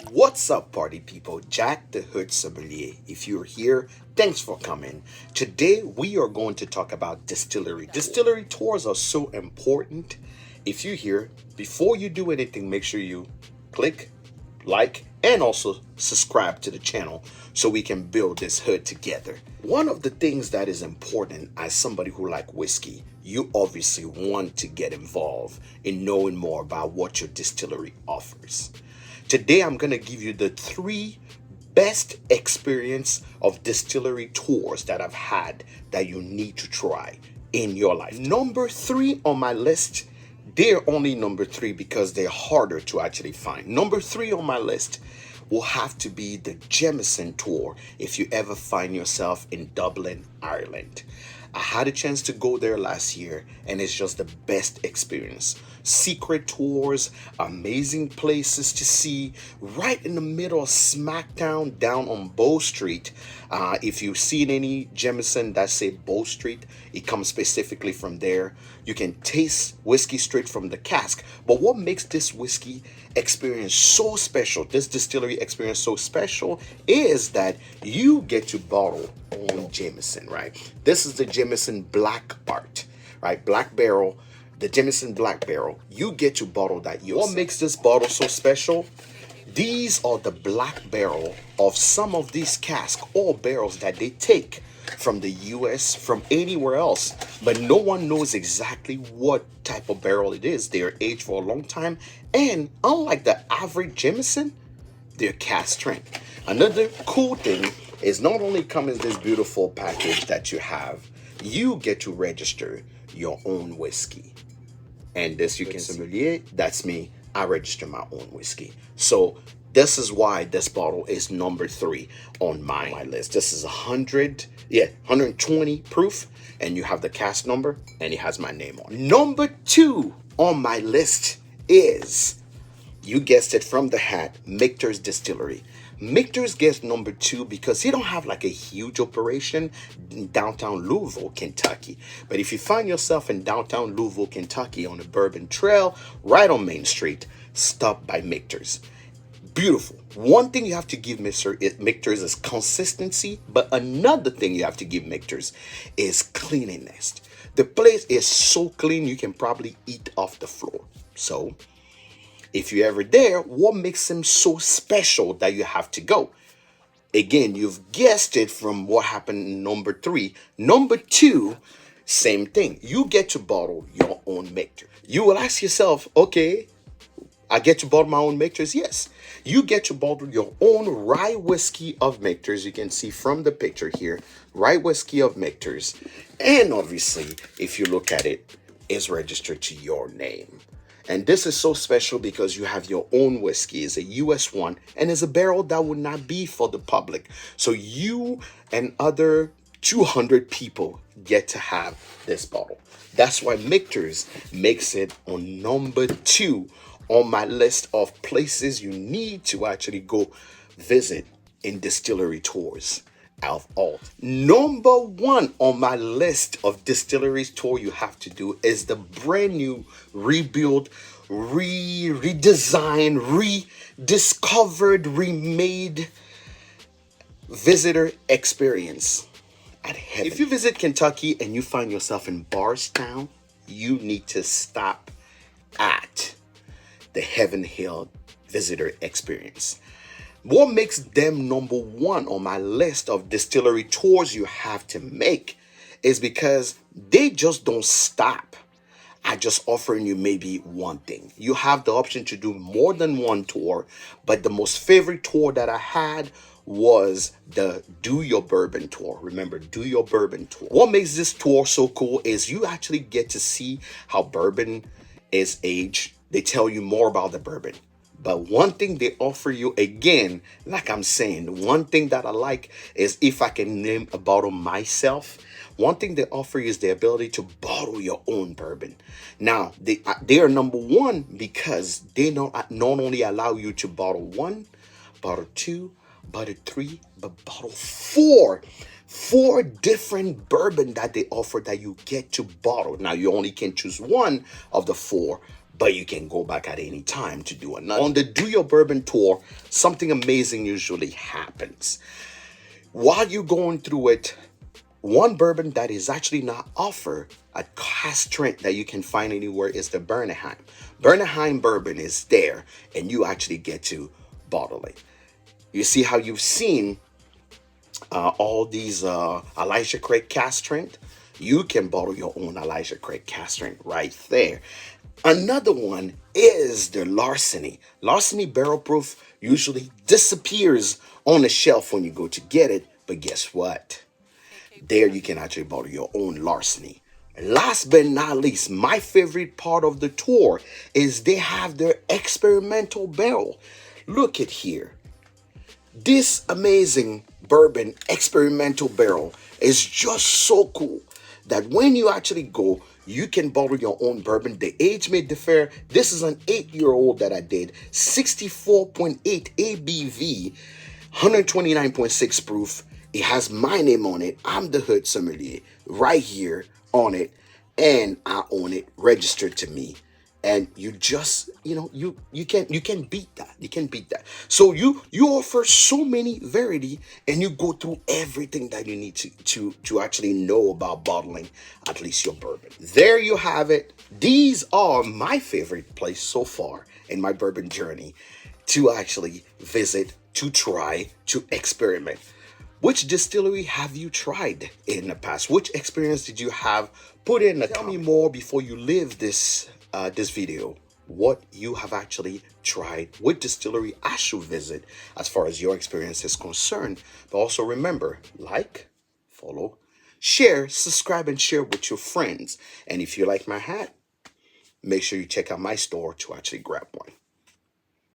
What's up, party people? Jack the Hood Sommelier. If you're here, thanks for coming. Today, we are going to talk about distillery. Distillery tours are so important. If you're here, before you do anything, make sure you click, like, and also subscribe to the channel so we can build this hood together. One of the things that is important as somebody who like whiskey, you obviously want to get involved in knowing more about what your distillery offers. Today, I'm going to give you the 3 best experience of distillery tours that I've had that you need to try in your life. Number 3 on my list, they're only number 3 because they're harder to actually find. Number 3 on my list will have to be the JAMESON tour if you ever find yourself in Dublin, Ireland. I had a chance to go there last year and it's just the best experience. Secret tours, amazing places to see, right in the middle of Smackdown down on Bow Street. If you've seen any Jameson that say Bow Street, it comes specifically from there. You can taste whiskey straight from the cask. But what makes this whiskey experience so special, this distillery experience so special, is that you get to bottle on Jameson, right? This is the Jameson Black Art, right? Black Barrel, the Jameson Black Barrel. You get to bottle that yourself. What makes this bottle so special? These are the black barrel of some of these casks or barrels that they take from the US, from anywhere else, but no one knows exactly what type of barrel it is. They are aged for a long time, and unlike the average Jameson, they're cask strength. Another cool thing is not only come in this beautiful package that you have, you get to register your own whiskey. And this you can sommelier, that's me. I register my own whiskey. So this is why this bottle is number 3 on my list. This is 120 proof, and you have the cask number, and it has my name on it. Number 2 on my list is, you guessed it from the hat, MICHTER'S Distillery. MICHTER'S gets number 2 because they don't have like a huge operation in downtown Louisville, Kentucky. But if you find yourself in downtown Louisville, Kentucky on the Bourbon Trail, right on Main Street, stop by MICHTER'S. Beautiful. One thing you have to give MICHTER'S is consistency, but another thing you have to give MICHTER'S is cleanliness. The place is so clean you can probably eat off the floor. So if you're ever there, what makes them so special that you have to go? Again, you've guessed it from what happened in number 3. Number 2, same thing. You get to bottle your own MICHTER. You will ask yourself, okay, I get to bottle my own MICHTER'S? Yes. You get to bottle your own rye whiskey of MICHTER'S. You can see from the picture here, rye whiskey of MICHTER'S. And obviously, if you look at it, it's registered to your name. And this is so special because you have your own whiskey. It's a US one, and it's a barrel that would not be for the public. So you and other 200 people get to have this bottle. That's why MICHTER'S makes it on number 2 on my list of places you need to actually go visit in distillery tours. Of all. Number 1 on my list of distilleries tour you have to do is the brand new, rebuilt, redesigned, rediscovered, remade visitor experience at Heaven. If you visit Kentucky and you find yourself in Bardstown, you need to stop at the Heaven Hill visitor experience. What makes them number 1 on my list of distillery tours you have to make is because they just don't stop at just offering you maybe one thing. You have the option to do more than one tour, but the most favorite tour that I had was the Do Your Bourbon tour. Remember, Do Your Bourbon tour. What makes this tour so cool is you actually get to see how bourbon is aged. They tell you more about the bourbon. But one thing they offer you, again, like I'm saying, one thing that I like is, if I can name a bottle myself, one thing they offer you is the ability to bottle your own bourbon. Now, they are number 1 because they not only allow you to bottle 1, bottle 2, bottle 3, but bottle 4. 4 different bourbon that they offer that you get to bottle. Now, you only can choose one of the 4, but you can go back at any time to do another. On the Do Your Bourbon tour, something amazing usually happens. While you're going through it, one bourbon that is actually not offered at cask strength that you can find anywhere is the Bernheim. Bernheim bourbon is there, and you actually get to bottle it. You see how you've seen all these Elijah Craig cask strength? You can bottle your own Elijah Craig cask strength right there. Another one is the Larceny. Larceny barrel proof usually disappears on the shelf when you go to get it, but guess what? There you can actually bottle your own Larceny. Last but not least, my favorite part of the tour is they have their experimental barrel. Look at here. This amazing bourbon experimental barrel is just so cool that when you actually go, you can bottle your own bourbon. The age may differ. This is an 8-year-old that I did, 64.8 ABV, 129.6 proof. It has my name on it. I'm the hood sommelier right here on it, and I own it, registered to me. And you just, you can beat that. You can beat that. So you offer so many variety, and you go through everything that you need to actually know about bottling at least your bourbon. There you have it. These are my favorite place so far in my bourbon journey to actually visit, to try, to experiment. Which distillery have you tried in the past? Which experience did you have? Put in a comment. Tell me more before you leave this video, what you have actually tried, what distillery I should visit as far as your experience is concerned. But also remember, like, follow, share, subscribe, and share with your friends. And if you like my hat, make sure you check out my store to actually grab one.